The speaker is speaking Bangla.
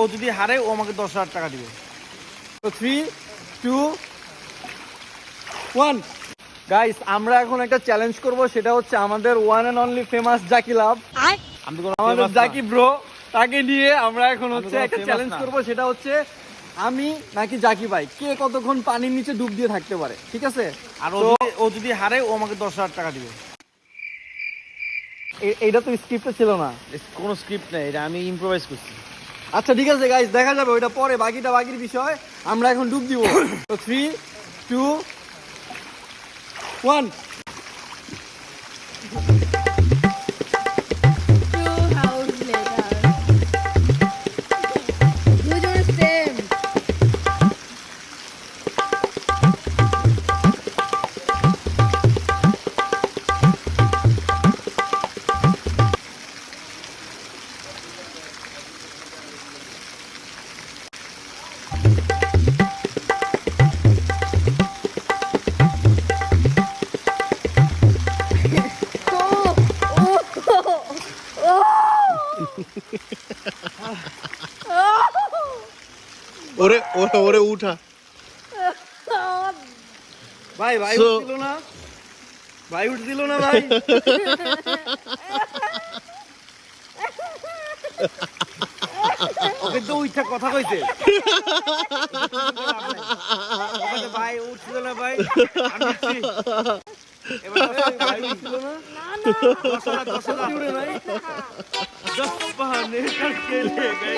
ও যদি হারে ও আমাকে 10,000 টাকা দিবে। তো 3 2 1 গাইস, আমরা এখন একটা চ্যালেঞ্জ করব, সেটা হচ্ছে আমাদের ওয়ান এন্ড অনলি ফেমাস জাকি লাভ, আমি তো কোনো আমাদের famous না। জাকি ব্রো, তাকে নিয়ে আমরা এখন আমি হচ্ছে কোনো একটা famous চ্যালেঞ্জ না। করব, সেটা হচ্ছে আমি নাকি জাকি ভাই কে কতক্ষণ পানির নিচে ডুব দিয়ে থাকতে পারে, ঠিক আছে? আর ও যদি হারে ও আমাকে 10,000 টাকা দিবে। এইটা তো স্ক্রিপ্টে ছিল না। কোনো স্ক্রিপ্ট নেই, এটা আমি ইম্প্রোভাইজ করছি। আচ্ছা ঠিক আছে গাইস, দেখা যাবে ওইটা পরে, বাকির বিষয়। আমরা এখন ডুব দিব। তো 3 2 1 2 hours later. You do the same. ওরে ওরে ওরে উঠা। ভাই So- উঠছিল না, ভাই উঠছিল না ভাই। ওকে তো উইঠা কথা কইছে। ওকে ভাই উঠছিল না ভাই। আমি উঠছি। এবার ভাই উঠছিল না, দশটা উঠে নাই। दस बहाने करके ले गए।